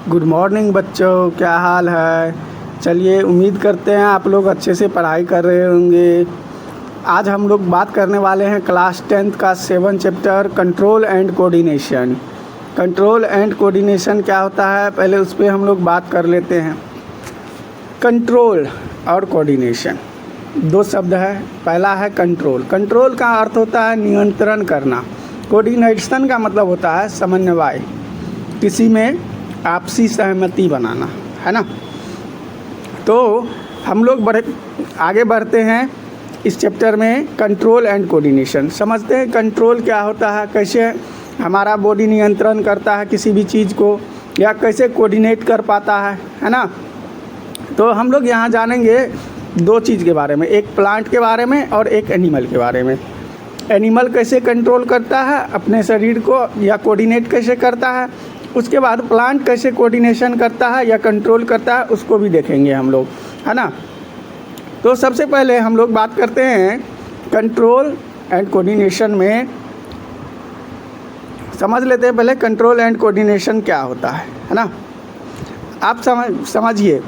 Good morning बच्चों, क्या हाल है। चलिए, उम्मीद करते हैं आप लोग अच्छे से पढ़ाई कर रहे होंगे। आज हम लोग बात करने वाले हैं क्लास 10th का 7 chapter control and coordination. Control and coordination क्या होता है, पहले उस पर हम लोग बात कर लेते हैं। कंट्रोल और कोऑर्डिनेशन दो शब्द है। पहला है कंट्रोल। कंट्रोल का अर्थ होता है नियंत्रण करना। कोऑर्डिनेशन का मतलब होता है समन्वय, किसी में आपसी सहमति बनाना, है ना। तो हम लोग आगे बढ़ते हैं इस चैप्टर में। कंट्रोल एंड कोऑर्डिनेशन समझते हैं। कंट्रोल क्या होता है, कैसे हमारा बॉडी नियंत्रण करता है किसी भी चीज़ को, या कैसे कोऑर्डिनेट कर पाता है ना। तो हम लोग यहाँ जानेंगे दो चीज़ के बारे में, एक प्लांट के बारे में और एक एनिमल के बारे में। एनिमल कैसे कंट्रोल करता है अपने शरीर को या कोऑर्डिनेट कैसे करता है, उसके बाद प्लांट कैसे कोऑर्डिनेशन करता है या कंट्रोल करता है, उसको भी देखेंगे हम लोग, है ना। तो सबसे पहले हम लोग बात करते हैं कंट्रोल एंड कोऑर्डिनेशन में। समझ लेते हैं पहले कंट्रोल एंड कोऑर्डिनेशन क्या होता है ना। आप समझिए,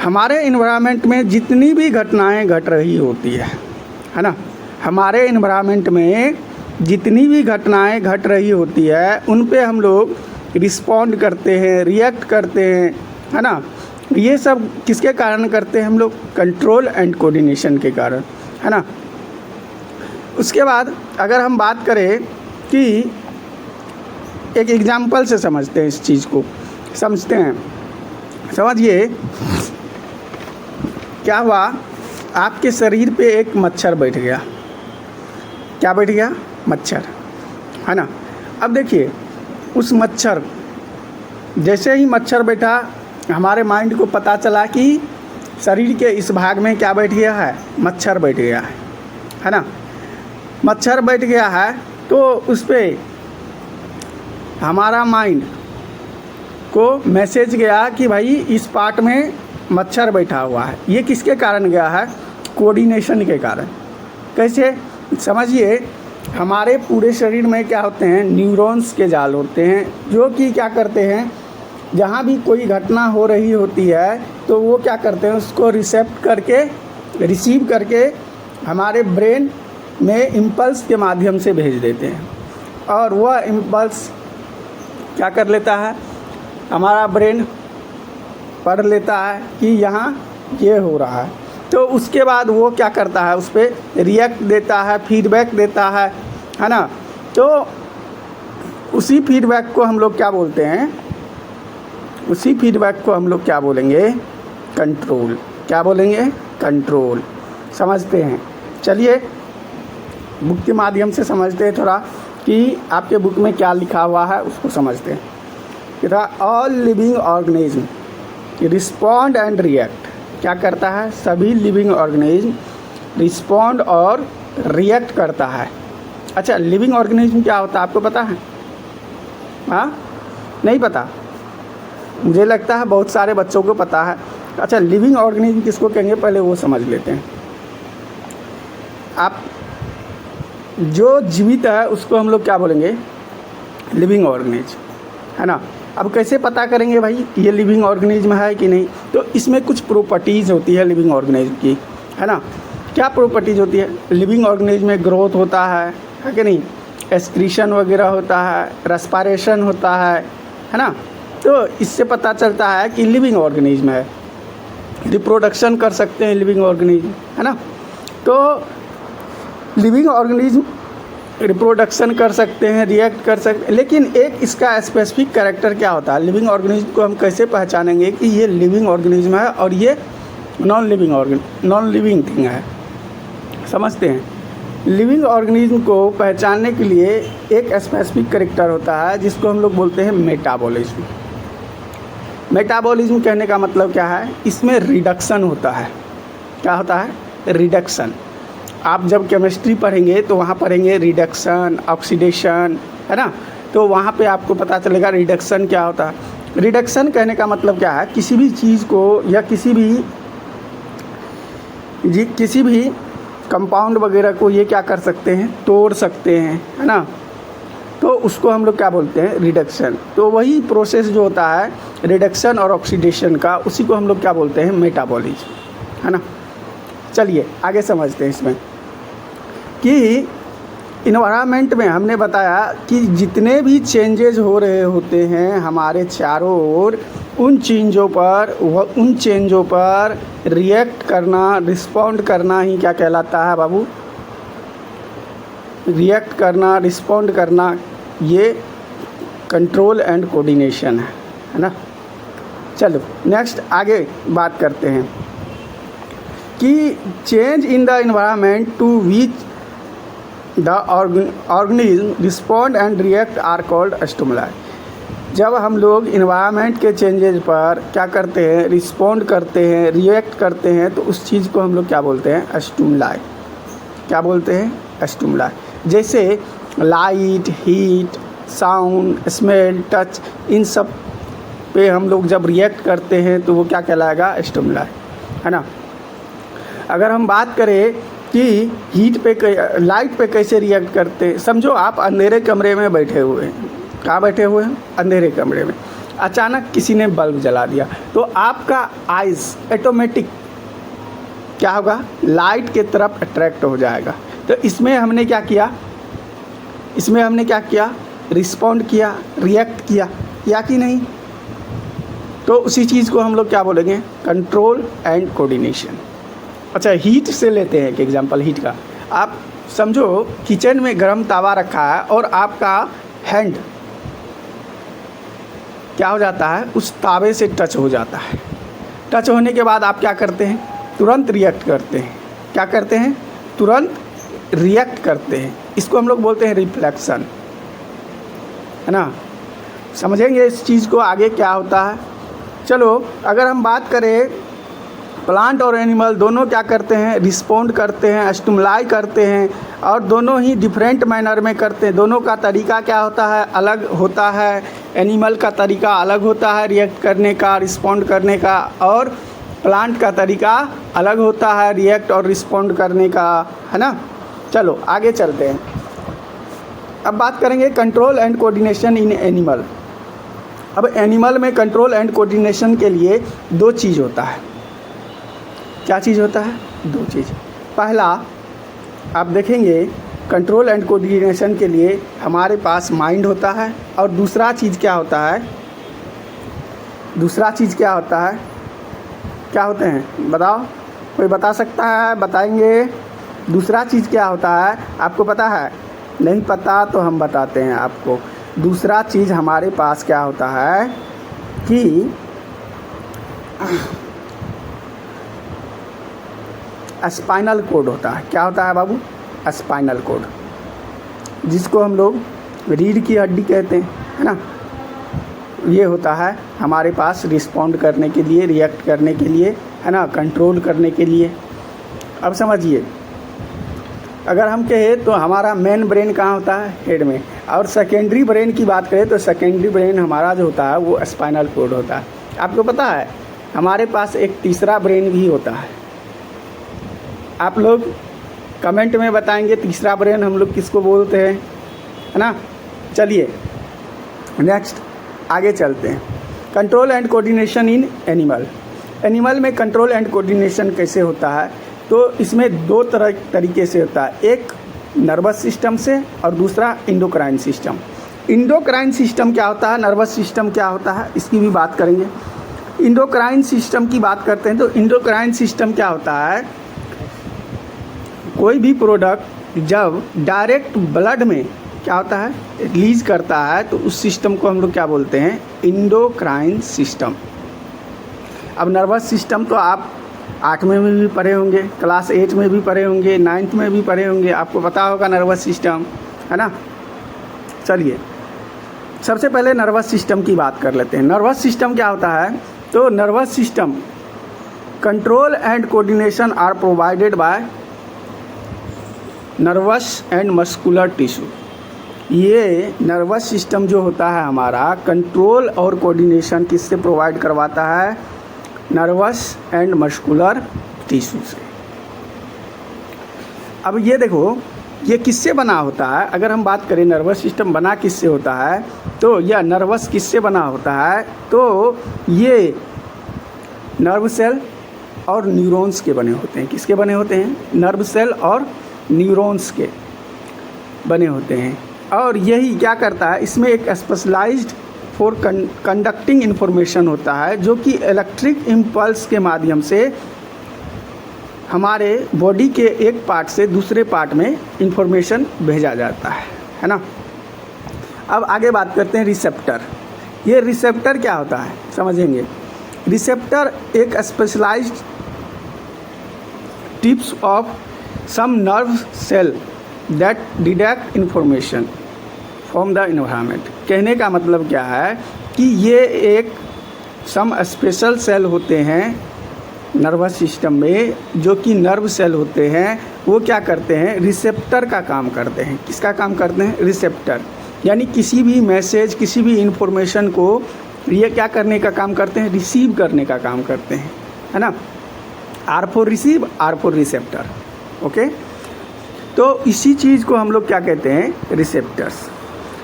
हमारे इन्वायरमेंट में जितनी भी घटनाएं घट रही होती है ना, हमारे इन्वायरमेंट में जितनी भी घटनाएं घट रही होती है उन पे हम लोग रिस्पॉन्ड करते हैं, रिएक्ट करते हैं, है ना। ये सब किसके कारण करते हैं हम लोग, कंट्रोल एंड कोऑर्डिनेशन के कारण, है ना। उसके बाद अगर हम बात करें कि एक एग्जाम्पल से समझते हैं, इस चीज़ को समझते हैं। समझिए क्या हुआ, आपके शरीर पे एक मच्छर बैठ गया। क्या बैठ गया, मच्छर, है ना। अब देखिए, उस मच्छर, जैसे ही मच्छर बैठा, हमारे माइंड को पता चला कि शरीर के इस भाग में क्या बैठ गया है, मच्छर बैठ गया है ना। मच्छर बैठ गया है तो उस पर हमारा माइंड को मैसेज गया कि भाई इस पार्ट में मच्छर बैठा हुआ है। ये किसके कारण गया है, कोऑर्डिनेशन के कारण। कैसे, समझिए, हमारे पूरे शरीर में क्या होते हैं, न्यूरॉन्स के जाल होते हैं, जो कि क्या करते हैं, जहाँ भी कोई घटना हो रही होती है तो वो क्या करते हैं, उसको रिसीव करके हमारे ब्रेन में इम्पल्स के माध्यम से भेज देते हैं। और वह इम्पल्स क्या कर लेता है, हमारा ब्रेन पढ़ लेता है कि यहाँ ये हो रहा है। तो उसके बाद वो क्या करता है, उस पर रिएक्ट देता है, फीडबैक देता है ना। तो उसी फीडबैक को हम लोग क्या बोलते हैं, उसी फीडबैक को हम लोग क्या बोलेंगे, कंट्रोल। क्या बोलेंगे, कंट्रोल। समझते हैं। चलिए बुक के माध्यम से समझते हैं थोड़ा कि आपके बुक में क्या लिखा हुआ है, उसको समझते हैं। All living organism respond and react. क्या करता है, सभी लिविंग ऑर्गेनिज्म रिस्पॉन्ड और रिएक्ट करता है। अच्छा, लिविंग ऑर्गेनिज्म क्या होता है आपको पता है? हाँ, नहीं पता? मुझे लगता है बहुत सारे बच्चों को पता है। अच्छा, लिविंग ऑर्गेनिज्म किसको कहेंगे, पहले वो समझ लेते हैं। आप जो जीवित है उसको हम लोग क्या बोलेंगे, लिविंग ऑर्गेनिज्म, है ना। अब कैसे पता करेंगे भाई ये लिविंग ऑर्गेनिज्म है कि नहीं, तो इसमें कुछ प्रॉपर्टीज़ होती है लिविंग ऑर्गेनिज्म की, है ना। क्या प्रॉपर्टीज़ होती है, लिविंग ऑर्गेनिज्म में ग्रोथ होता है कि नहीं, एक्सक्रीशन वगैरह होता है, रेस्पिरेशन होता है ना। तो इससे पता चलता है कि लिविंग ऑर्गेनिज्म है। रिप्रोडक्शन कर सकते हैं लिविंग ऑर्गेनिज्म, है ना। तो लिविंग ऑर्गेनिज्म रिप्रोडक्शन कर सकते हैं, रिएक्ट कर सकते हैं, लेकिन एक इसका स्पेसिफिक कैरेक्टर क्या होता है, लिविंग ऑर्गेनिज्म को हम कैसे पहचानेंगे कि ये लिविंग ऑर्गेनिज्म है और ये नॉन लिविंग थिंग है। समझते हैं। लिविंग ऑर्गेनिज्म को पहचानने के लिए एक स्पेसिफिक कैरेक्टर होता है जिसको हम लोग बोलते हैं मेटाबॉलिज्म। मेटाबॉलिज्म कहने का मतलब क्या है, इसमें रिडक्शन होता है। क्या होता है, रिडक्शन। आप जब केमिस्ट्री पढ़ेंगे तो वहाँ पढ़ेंगे रिडक्शन, ऑक्सीडेशन, है ना। तो वहाँ पे आपको पता चलेगा रिडक्शन क्या होता है। रिडक्शन कहने का मतलब क्या है, किसी भी चीज़ को या किसी भी कंपाउंड वगैरह को ये क्या कर सकते हैं, तोड़ सकते हैं, है ना। तो उसको हम लोग क्या बोलते हैं, रिडक्शन। तो वही प्रोसेस जो होता है रिडक्शन और ऑक्सीडेशन का, उसी को हम लोग क्या बोलते हैं, मेटाबॉलिज्म, है ना। चलिए आगे समझते हैं इसमें कि इन्वायरमेंट में हमने बताया कि जितने भी चेंजेस हो रहे होते हैं हमारे चारों ओर, उन चेंजों पर रिएक्ट करना, रिस्पॉन्ड करना ही क्या कहलाता है बाबू, रिएक्ट करना, रिस्पॉन्ड करना, ये कंट्रोल एंड कोऑर्डिनेशन है ना। चलो नेक्स्ट आगे बात करते हैं कि change in the environment to which the organism respond and react are called stimuli. जब हम लोग इन्वायरमेंट के चेंजेस पर क्या करते हैं, रिस्पॉन्ड करते हैं, रिएक्ट करते हैं, तो उस चीज़ को हम लोग क्या बोलते हैं, स्टिमुलाई। क्या बोलते हैं, स्टिमुलाई। जैसे light, heat, sound, smell, touch, इन सब पे हम लोग जब रिएक्ट करते हैं तो वो क्या कहलाएगा, स्टिमुलाई, है ना। अगर हम बात करें कि हीट पे, लाइट पे कैसे रिएक्ट करते हैं, समझो आप अंधेरे कमरे में बैठे हुए हैं। कहाँ बैठे हुए हैं, अंधेरे कमरे में। अचानक किसी ने बल्ब जला दिया तो आपका आइज़ ऑटोमेटिक क्या होगा, लाइट के तरफ अट्रैक्ट हो जाएगा। तो इसमें हमने क्या किया, रिस्पॉन्ड किया, रिएक्ट किया कि नहीं। तो उसी चीज़ को हम लोग क्या बोलेंगे, कंट्रोल एंड कोऑर्डिनेशन। अच्छा हीट से लेते हैं एक एग्जांपल हीट का। आप समझो किचन में गर्म तवा रखा है और आपका हैंड क्या हो जाता है, उस तावे से टच हो जाता है। टच होने के बाद आप क्या करते हैं, तुरंत रिएक्ट करते हैं। क्या करते हैं, तुरंत रिएक्ट करते हैं। इसको हम लोग बोलते हैं रिफ्लेक्शन, है ना। समझेंगे इस चीज़ को आगे क्या होता है। चलो अगर हम बात करें, प्लांट और एनिमल दोनों क्या करते हैं, रिस्पॉन्ड करते हैं, स्टिमुलाई करते हैं, और दोनों ही डिफरेंट मैनर में करते हैं। दोनों का तरीका क्या होता है, अलग होता है। एनिमल का तरीका अलग होता है रिएक्ट करने का, रिस्पॉन्ड करने का, और प्लांट का तरीका अलग होता है रिएक्ट और रिस्पॉन्ड करने का, है ना। चलो आगे चलते हैं। अब बात करेंगे control and coordination in animal. अब एनिमल में कंट्रोल एंड कोऑर्डिनेशन के लिए दो चीज़ होता है। क्या चीज़ होता है, दो चीज़। पहला आप देखेंगे कंट्रोल एंड कोऑर्डिनेशन के लिए हमारे पास माइंड होता है, और दूसरा चीज़ क्या होता है, क्या होते हैं बताओ, कोई बता सकता है, बताएंगे। दूसरा चीज़ क्या होता है, आपको पता है, नहीं पता तो हम बताते हैं आपको। दूसरा चीज़ हमारे पास क्या होता है कि स्पाइनल कोड होता है। क्या होता है बाबू, स्पाइनल कोड, जिसको हम लोग रीढ़ की हड्डी कहते हैं, है ना। ये होता है हमारे पास रिस्पॉन्ड करने के लिए, रिएक्ट करने के लिए, है ना, कंट्रोल करने के लिए। अब समझिए, अगर हम कहें तो हमारा मेन ब्रेन कहाँ होता है, हेड में, और सेकेंडरी ब्रेन की बात करें तो सेकेंडरी ब्रेन हमारा जो होता है वो स्पाइनल कोड होता है। आपको पता है हमारे पास एक तीसरा ब्रेन भी होता है। आप लोग कमेंट में बताएंगे तीसरा ब्रेन हम लोग किसको बोलते हैं, है ना। चलिए नेक्स्ट आगे चलते हैं। Control and coordination in animal. Animal में कंट्रोल एंड कोऑर्डिनेशन कैसे होता है, तो इसमें दो तरीके से होता है। एक नर्वस सिस्टम से और दूसरा इंडोक्राइन सिस्टम। इंडोक्राइन सिस्टम क्या होता है, नर्वस सिस्टम क्या होता है, इसकी भी बात करेंगे। इंडोक्राइन सिस्टम की बात करते हैं तो इंडोक्राइन सिस्टम क्या होता है, कोई भी प्रोडक्ट जब डायरेक्ट ब्लड में क्या होता है, रिलीज करता है, तो उस सिस्टम को हम लोग क्या बोलते हैं, इंडोक्राइन सिस्टम। अब नर्वस सिस्टम तो आप 8वीं में भी पढ़े होंगे, क्लास 8 में भी पढ़े होंगे, 9th में भी पढ़े होंगे, आपको पता होगा नर्वस सिस्टम, है ना। चलिए सबसे पहले नर्वस सिस्टम की बात कर लेते हैं। नर्वस सिस्टम क्या होता है, तो nervous system control and coordination are provided by nervous and muscular tissue. ये नर्वस सिस्टम जो होता है हमारा, कंट्रोल और कोऑर्डिनेशन किससे प्रोवाइड करवाता है, नर्वस एंड मस्कुलर टिश्यू से। अब ये देखो, ये किससे बना होता है? अगर हम बात करें नर्वस सिस्टम बना किससे होता है, तो यह नर्वस किससे बना होता है? तो ये नर्व सेल और न्यूरॉन्स के बने होते हैं। किसके बने होते हैं? नर्व सेल और न्यूरॉन्स के बने होते हैं। और यही क्या करता है, इसमें एक स्पेशलाइज्ड फॉर कंडक्टिंग इन्फॉर्मेशन होता है, जो कि इलेक्ट्रिक इम्पल्स के माध्यम से हमारे बॉडी के एक पार्ट से दूसरे पार्ट में इन्फॉर्मेशन भेजा जाता है ना। अब आगे बात करते हैं रिसेप्टर। ये रिसेप्टर क्या होता है समझेंगे। रिसेप्टर एक specialised tips of some nerve cell that detect information from the environment. कहने का मतलब क्या है कि ये एक सम स्पेशल सेल होते हैं नर्वस सिस्टम में, जो कि नर्व सेल होते हैं, वो क्या करते हैं? रिसेप्टर का काम करते हैं। किसका काम करते हैं? रिसेप्टर। यानी किसी भी मैसेज, किसी भी इंफॉर्मेशन को ये क्या करने का काम करते हैं? रिसीव करने का काम करते हैं, है ना। R for receive, R for receptor. Okay, तो इसी चीज़ को हम लोग क्या कहते हैं? रिसेप्टर्स।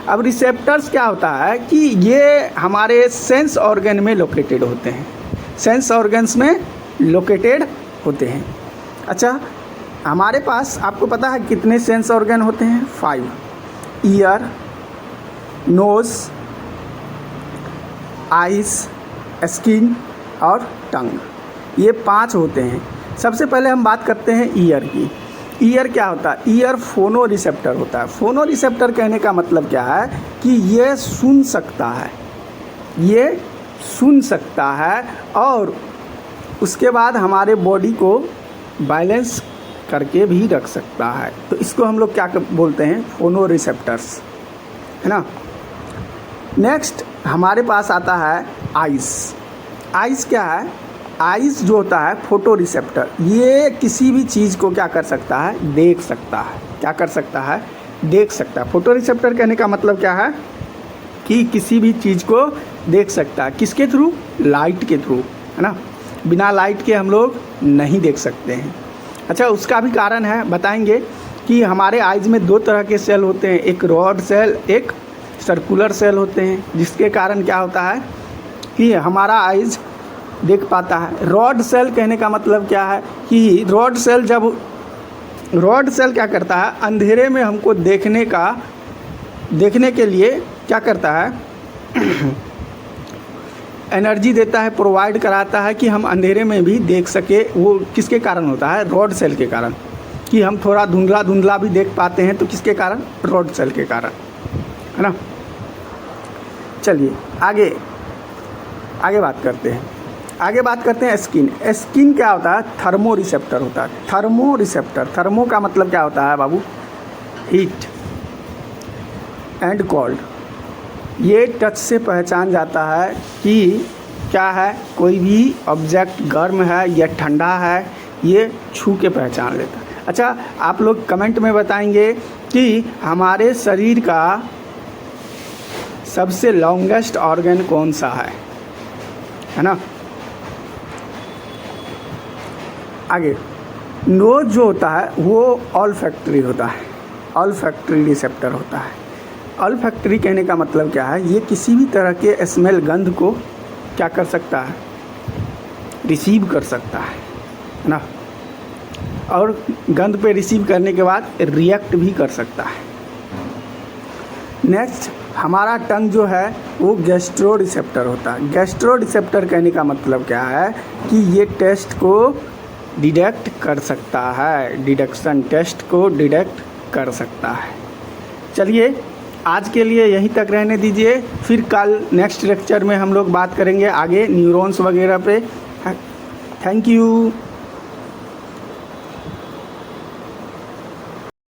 अब रिसेप्टर्स क्या होता है कि ये हमारे सेंस ऑर्गन में लोकेटेड होते हैं। सेंस ऑर्गन्स में लोकेटेड होते हैं। अच्छा, हमारे पास आपको पता है कितने सेंस ऑर्गन होते हैं? 5। ईयर, नोज़, आइज़, स्किन और टंग, ये 5 होते हैं। सबसे पहले हम बात करते हैं ईयर की। ईयर क्या होता है? ईयर फोनो रिसेप्टर होता है। फोनो रिसेप्टर कहने का मतलब क्या है कि ये सुन सकता है, ये सुन सकता है और उसके बाद हमारे बॉडी को बैलेंस करके भी रख सकता है। तो इसको हम लोग क्या बोलते हैं? फोनो रिसेप्टर्स, है ना। नेक्स्ट हमारे पास आता है आइज़। आइज़ क्या है? आइज़ जो होता है फोटो रिसेप्टर, ये किसी भी चीज़ को क्या कर सकता है? देख सकता है। क्या कर सकता है? देख सकता है। फोटो रिसेप्टर कहने का मतलब क्या है कि किसी भी चीज़ को देख सकता है। किसके थ्रू? लाइट के थ्रू, है ना। बिना लाइट के हम लोग नहीं देख सकते हैं। अच्छा, उसका भी कारण है, बताएंगे कि हमारे आइज़ में 2 तरह के सेल होते हैं, एक रॉड सेल, एक सर्कुलर सेल होते हैं, जिसके कारण क्या होता है कि हमारा आइज़ देख पाता है। रॉड सेल कहने का मतलब क्या है कि रॉड सेल क्या करता है? अंधेरे में हमको देखने के लिए क्या करता है? एनर्जी देता है, प्रोवाइड कराता है कि हम अंधेरे में भी देख सके। वो किसके कारण होता है? रॉड सेल के कारण। कि हम थोड़ा धुंधला भी देख पाते हैं, तो किसके कारण? रॉड सेल के कारण, है ना। चलिए आगे बात करते हैं। आगे बात करते हैं स्किन। स्किन क्या होता है? थर्मो रिसेप्टर होता है। थर्मो रिसेप्टर, थर्मो का मतलब क्या होता है बाबू? Heat and cold. ये टच से पहचान जाता है कि क्या है, कोई भी ऑब्जेक्ट गर्म है या ठंडा है, ये छू के पहचान लेता है। अच्छा, आप लोग कमेंट में बताएंगे कि हमारे शरीर का सबसे लॉन्गेस्ट ऑर्गन कौन सा है ना। आगे नोज जो होता है वो ऑल्फैक्टरी होता है, ऑल्फैक्टरी रिसेप्टर होता है। ऑल्फैक्टरी कहने का मतलब क्या है? ये किसी भी तरह के स्मेल, गंध को क्या कर सकता है? रिसीव कर सकता है ना। और गंध पे रिसीव करने के बाद रिएक्ट भी कर सकता है। नेक्स्ट हमारा टंग जो है वो गैस्ट्रो रिसेप्टर होता है। गैस्ट्रो रिसेप्टर कहने का मतलब क्या है कि ये टेस्ट को डिटेक्ट कर सकता है, डिडक्शन टेस्ट को डिटेक्ट कर सकता है। चलिए आज के लिए यहीं तक रहने दीजिए, फिर कल नेक्स्ट लेक्चर में हम लोग बात करेंगे आगे न्यूरॉन्स वगैरह पे। Thank you.